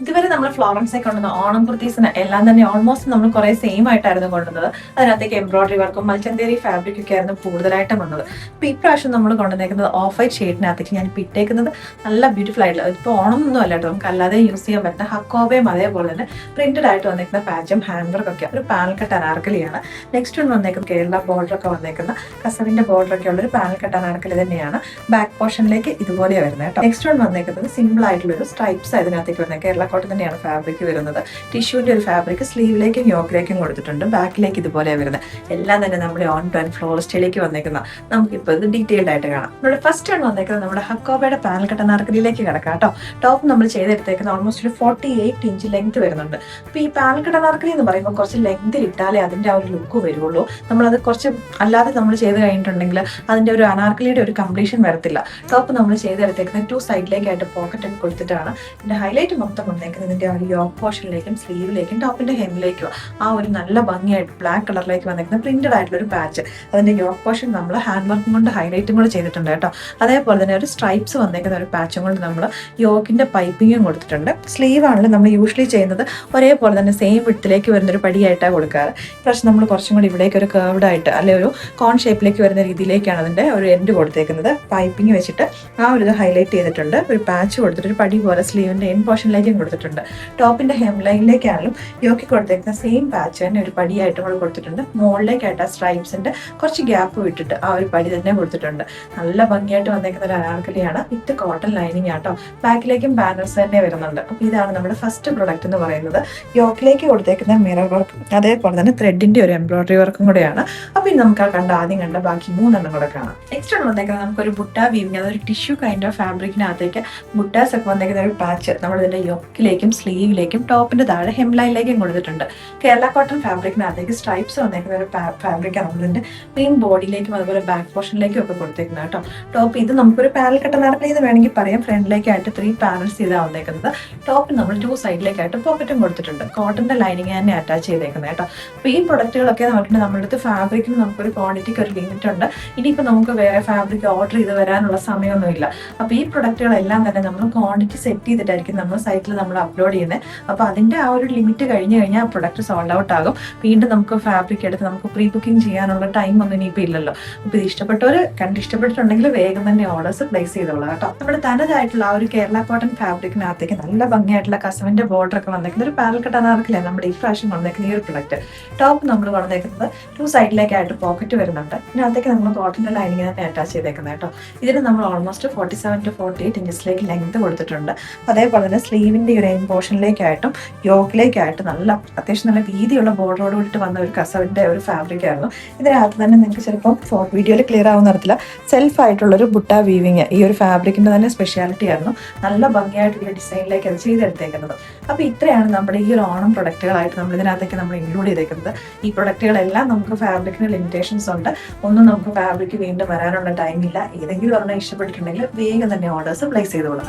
ഇതുവരെ നമ്മൾ ഫ്ലോറൻസിൽ കൊണ്ടുവന്ന ഓണം കുർത്തീസിന് എല്ലാം തന്നെ ഓൾമോസ്റ്റ് നമ്മൾ കുറെ സെയിം ആയിട്ടായിരുന്നു കൊണ്ടുവന്നത്. അതിനകത്തേക്ക് എംബ്രോയിഡറി വർക്കും മൽച്ചന്തേരി ഫാബ്രിക് ഒക്കെ ആയിരുന്നു കൂടുതലായിട്ടും വന്നത്. അപ്പൊ ഇപ്രാവശ്യം നമ്മൾ കൊണ്ടുവന്നേക്കുന്നത് ഓഫ് വൈറ്റ് ഷെയ്ഡിനകത്തേക്ക് ഞാൻ ഇട്ടേക്കുന്നത് നല്ല ബ്യൂട്ടിഫുൾ ആയിട്ടുള്ള, ഇപ്പോൾ ഓണം ഒന്നും അല്ല കേട്ടോ, നമുക്ക് അല്ലാതെ യൂസ് ചെയ്യാൻ പറ്റുന്ന ഹക്കോബയും അതേപോലെ തന്നെ പ്രിന്റഡ് ആയിട്ട് വന്നേക്കുന്ന പാച്ചും ഹാൻഡ് വർക്ക് ഒക്കെ ഒരു പാനൽ കട്ട് അനാർക്കലിയാണ്. നെക്സ്റ്റ് വൺ വന്നേക്കുന്നത് കേരള ബോർഡർ ഒക്കെ വന്നേക്കുന്ന കസവിന്റെ ബോർഡർ ഒക്കെ ഉള്ള ഒരു പാനൽ കട്ട് അനാർക്കലി തന്നെയാണ്. ബാക്ക് പോർഷനിലേക്ക് ഇതുപോലെ വരുന്നത് കേട്ടോ. നെക്സ്റ്റ് വൺ വന്നേക്കുന്നത് സിമ്പിൾ ആയിട്ടുള്ള ഒരു സ്ട്രൈപ്സ് അതിനകത്തേക്ക് വരുന്നത്. കേരള കോട്ടൺ തന്നെയാണ് ഫാബ്രിക് വരുന്നത്. ടിഷ്യൂന്റെ ഒരു ഫാബ്രിക് സ്ലീവിലേക്കും യോക്കിലേക്കും കൊടുത്തിട്ടുണ്ട്. ബാക്കിലേക്ക് ഇതുപോലെ വരുന്നത്. എല്ലാം തന്നെ നമ്മുടെ ഓൺ ടു ഫ്ലോർ സ്റ്റൈലേക്ക് വന്നേക്കുന്ന നമുക്കിപ്പോൾ ഇത് ഡീറ്റെയിൽഡ് ആയിട്ട് കാണാം. നമ്മുടെ ഫസ്റ്റ് വൺ വന്നേക്കുന്നത് നമ്മുടെ ഹക്കോബയുടെ പാനൽ കട്ട് അനാർക്കലിയിലേക്ക് കിടക്കാം കേട്ടോ. ടോപ്പ് നമ്മൾ ചെയ്തെടുത്തേക്കുന്ന ഓൾമോസ്റ്റ് ഒരു 48 ഇഞ്ച് ലെങ്ത് വരുന്നുണ്ട്. അപ്പൊ ഈ പാനൽ കട്ട് അനാർക്കലി എന്ന് പറയുമ്പോൾ കുറച്ച് ലെങ്തിൽ ഇട്ടാലേ അതിന്റെ ആ ഒരു ലുക്ക് വരുള്ളൂ. നമ്മളത് കുറച്ച് അല്ലാതെ നമ്മൾ ചെയ്ത് കഴിഞ്ഞിട്ടുണ്ടെങ്കിൽ അതിന്റെ ഒരു അനാർക്കലിയുടെ ഒരു കംപ്ലീഷൻ വരത്തില്ല. ടോപ്പ് നമ്മൾ ചെയ്തെടുത്തേക്കുന്ന 2 സൈഡിലേക്കായിട്ട് പോക്കറ്റ് ഒക്കെ കൊടുത്തിട്ടാണ്. ഇതിന്റെ ഹൈലൈറ്റ് മൊത്തം വന്നേക്കുന്നത് ഇതിന്റെ ആ ഒരു യോക്ക് പോർഷനിലേക്കും സ്ലീവിലേക്കും ടോപ്പിന്റെ ഹെമ്മിലേക്കും ആ ഒരു നല്ല ഭംഗിയായിട്ട് ബ്ലാക്ക് കളറിലേക്ക് വന്നേക്കുന്ന പ്രിന്റഡ് ആയിട്ടുള്ള ഒരു പാച്ച്. അതിന്റെ യോക്ക് പോർഷൻ നമ്മൾ ഹാൻഡ് വർക്കും കൊണ്ട് ഹൈലൈറ്റും കൂടെ ചെയ്തിട്ടുണ്ട് കേട്ടോ. അതേപോലെ തന്നെ ഒരു സ്ട്രൈപ്സ് വന്നേക്കുന്ന ഒരു പാച്ചും കൊണ്ട് നമ്മൾ യോക്കിന്റെ പൈപ്പിങ്ങും കൊടുത്തിട്ടുണ്ട്. സ്ലീവ് ആണെങ്കിൽ നമ്മൾ യൂഷ്വലി ചെയ്യുന്നത് ഒരേപോലെ തന്നെ സെയിം വിഡ്ത്തിലേക്ക് വരുന്നൊരു പടിയായിട്ടാണ് കൊടുക്കാറ്. പക്ഷെ നമ്മൾ കുറച്ചും കൂടി ഇവിടേക്ക് ഒരു കേർവ്ഡ് ആയിട്ട് അല്ലെ ഒരു കോൺ ഷേപ്പിലേക്ക് വരുന്ന രീതിയിലേക്കാണ് അതിന്റെ ഒരു എൻഡ് കൊടുത്തേക്കുന്നത്. പൈപ്പിംഗ് വെച്ചിട്ട് ആ ഒരു ഇത് ഹൈലൈറ്റ് ചെയ്തിട്ടുണ്ട്. ഒരു പാച്ച് കൊടുത്തിട്ട് ഒരു പടി പോലെ സ്ലീവിന്റെ എൻ പോർഷനിലേക്കും കൊടുത്തിട്ടുണ്ട്. ടോപ്പിന്റെ ഹെം ലൈനിലേക്കാണെങ്കിലും യോക്കി കൊടുത്തേക്കുന്ന സെയിം പാച്ച് തന്നെ ഒരു പടിയായിട്ട് കൂടെ കൊടുത്തിട്ടുണ്ട്. മുകളിലേക്കായിട്ട് ആ സ്ട്രൈപ്സിന്റെ കുറച്ച് ഗ്യാപ്പ് വിട്ടിട്ട് ആ ഒരു പടി തന്നെ കൊടുത്തിട്ടുണ്ട്. നല്ല ഭംഗിയായിട്ട് വന്നേക്കുന്ന ഒരു അനാർക്കലിയാണ്. വിത്ത് കോട്ടൺ ലൈനിങ് ആട്ടോ. ബാക്കിലേക്കും പാനൽസ് തന്നെ വരുന്നുണ്ട്. അപ്പൊ ഇതാണ് നമ്മുടെ ഫസ്റ്റ് പ്രൊഡക്റ്റ് എന്ന് പറയുന്നത്. യോക്കിലേക്ക് കൊടുത്തേക്കുന്ന മിറർ വർക്കും അതേപോലെ തന്നെ ത്രെഡിന്റെ ഒരു എംബ്രോയിഡറി വർക്കും കൂടെയാണ്. അപ്പൊ ഇത് നമുക്ക് ആദ്യം കണ്ട ബാക്കി 3 കൂടെ കാണാം. നെക്സ്റ്റ് ആണ് വന്നേക്കുന്നത് നമുക്കൊരു ബുട്ട വീവിങ്, അതൊരു ടിഷ്യൂ കൈൻഡ് ഓഫ് ഫാബ്രിക്കിനകത്തേക്ക് ബുട്ടാസ് ഒക്കെ വന്നേക്കുന്ന ഒരു പാച്ച് നമ്മൾ ഇതിന്റെ യോക്കിലേക്കും സ്ലീവിലേക്കും ടോപ്പിന്റെ താഴെ ഹെംലൈനിലേക്കും കൊടുത്തിട്ടുണ്ട്. കേരള കോട്ടൺ ഫാബ്രിക്കിനകത്തേക്ക് സ്ട്രൈപ്സ് വന്നേക്കുന്ന ഒരു ഫാബ്രിക്കാണ് നമ്മളിതിന്റെ മെയിൻ ബോഡിയിലേക്കും അതുപോലെ ബാക്ക് പോർഷനിലേക്കും ഒക്കെ കൊടുത്തേക്കുന്നത് കേട്ടോ. ടോപ്പ് ഇത് നമുക്കൊരു പാനൽ കട്ട് അനാർക്കലി എന്ന് വേണമെങ്കിൽ പറയാം. ഫ്രണ്ടിലേക്കായിട്ട് 3 പാനൽസ് ചെയ്താണ് വന്നേക്കുന്നത്. ടോപ്പിൽ നമ്മൾ 2 സൈഡിലേക്കായിട്ട് പോക്കറ്റും കൊടുത്തിട്ടുണ്ട്. കോട്ടന്റെ ലൈനിങ് തന്നെ അറ്റാച്ച് ചെയ്തേക്കുന്നത് കേട്ടോ. അപ്പൊ ഈ പ്രൊഡക്റ്റുകളൊക്കെ നമുക്ക് നമ്മുടെ അടുത്ത് ഫാബ്രിക്കിന് നമുക്കൊരു ക്വാണ്ടിറ്റിക്ക് ഒരു ലിമിറ്റ് ഉണ്ട്. ഇനിയിപ്പോൾ നമുക്ക് വേറെ ഫാബ്രിക് ഓർഡർ ചെയ്ത് വരാനുള്ള സമയമൊന്നുമില്ല. അപ്പൊ ഈ പ്രൊഡക്റ്റുകളെല്ലാം തന്നെ നമ്മൾ ക്വാണ്ടിറ്റി സെറ്റ് ചെയ്തിട്ടായിരിക്കും നമ്മൾ സൈറ്റിൽ നമ്മൾ അപ്ലോഡ് ചെയ്യുന്നത്. അപ്പൊ അതിന്റെ ആ ഒരു ലിമിറ്റ് കഴിഞ്ഞ് കഴിഞ്ഞാൽ ആ പ്രൊഡക്റ്റ് സോൾഡ് ഔട്ട് ആകും. വീണ്ടും നമുക്ക് ഫാബ്രിക് എടുത്ത് നമുക്ക് പ്രീ ബുക്കിംഗ് ചെയ്യാനുള്ള ടൈം ഒന്നും ഇനിയിപ്പോൾ ഇല്ലല്ലോ. അപ്പൊ ഇത് ഇഷ്ടപ്പെട്ടവർ ഇഷ്ടപ്പെട്ടിട്ടുണ്ടെങ്കിൽ വേഗം തന്നെ ഓർഡേഴ്സ് പ്ലേസ് ചെയ്തോളാം കേട്ടോ. നമ്മുടെ തനതായിട്ടുള്ള ആ ഒരു കേരള കോട്ടൺ ഫാബ്രിക്കിനകത്തേക്ക് നല്ല ഭംഗിയായിട്ടുള്ള കസവിന്റെ ബോർഡർ ഒക്കെ വന്നേക്കുന്ന ഒരു പാനൽ കട്ട് അനാർക്കലിയാണ് നമ്മുടെ ഈ പ്രാവശ്യം വന്നേക്കുന്ന ഈ ഒരു പ്രൊഡക്റ്റ്. ടോപ്പ് നമ്മൾ വന്നേക്കുന്നത് 2 സൈഡിലേക്കായിട്ട് പോക്കറ്റ് വരുന്നുണ്ട്. ഇതിനകത്തേക്ക് നമ്മൾ കോട്ടന്റെ ലൈനിങ് തന്നെ അറ്റാച്ച് ചെയ്തേക്കുന്നത് കേട്ടോ. ഇതിന് നമ്മൾ ഓൾമോസ്റ്റ് 47 to 48 ഇഞ്ചസിലേക്ക് ലെങ്ത് കൊടുത്തിട്ടുണ്ട്. അതേപോലെ തന്നെ സ്ലീവിന്റെ ഒരു എൻ പോർഷനിലേക്കായിട്ടും യോക്കിലേക്കായിട്ട് നല്ല അത്യാവശ്യം നല്ല വീതിയുള്ള ബോർഡറോട് കൂടിയിട്ട് വന്ന ഒരു കസവിന്റെ ഒരു ഫാബ്രിക് ആയിരുന്നു. ഇതിനകത്ത് തന്നെ നിങ്ങൾക്ക് ചിലപ്പോൾ വീഡിയോയിൽ ക്ലിയർ ആവുന്ന തരത്തില്ല സെൽഫ് ആയിട്ടുള്ള ഒരു ബുട്ട വീവിങ് ഈ ഒരു ഫാബ്രിക്കിന്റെ തന്നെ സ്പെഷ്യാലിറ്റി ആയിരുന്നു. നല്ല ഭംഗിയായിട്ടുള്ള ഡിസൈനിലേക്ക് അത് ചെയ്തെടുത്തേക്കുന്നത്. അപ്പൊ ഇത്രയാണ് നമ്മുടെ ഈ ഒരു ഓണം പ്രൊഡക്റ്റുകളായിട്ട് നമ്മൾ ഇതിനകത്തേക്ക് നമ്മൾ ഇൻക്ലൂഡ് ചെയ്തേക്കുന്നത്. ഈ പ്രൊഡക്റ്റുകളെല്ലാം നമുക്ക് ഫാബ്രിക്കിന് ലിമിറ്റേഷൻസ് ഉണ്ട്. ഒന്നും നമുക്ക് ഫാബ്രിക് വീണ്ടും വരാനുള്ള ടൈമില്ല. ഏതെങ്കിലും ഒരെണ്ണം ഇഷ്ടപ്പെട്ടിട്ടുണ്ടെങ്കിൽ വേഗം തന്നെ ഓർഡേഴ്സ് പ്ലേസ് ചെയ്തോളാം.